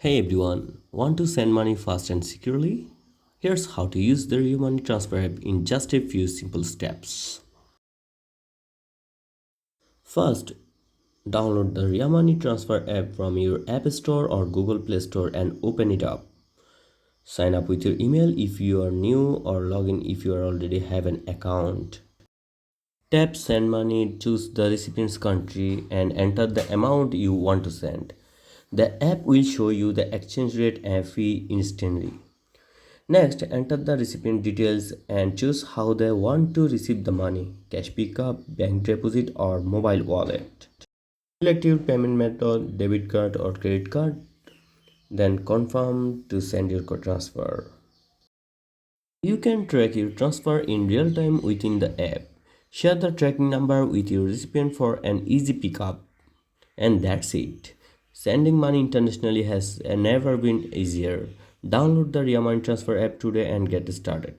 Hey everyone, want to send money fast and securely? Here's how to use the Real Money Transfer app in just a few simple steps. First, download the Real Money Transfer app from your App Store or Google Play Store and open it up. Sign up with your email if you are new or log in if you already have an account. Tap Send Money, choose the recipient's country and enter the amount you want to send. The app will show you the exchange rate and fee instantly. Next, enter the recipient details and choose how they want to receive the money: cash pickup, bank deposit, or mobile wallet. Select your payment method, debit card or credit card, then confirm to send your transfer. You can track your transfer in real time within the app. Share the tracking number with your recipient for an easy pickup. And that's it. Sending money internationally has never been easier. Download the Money Transfer app today and get started.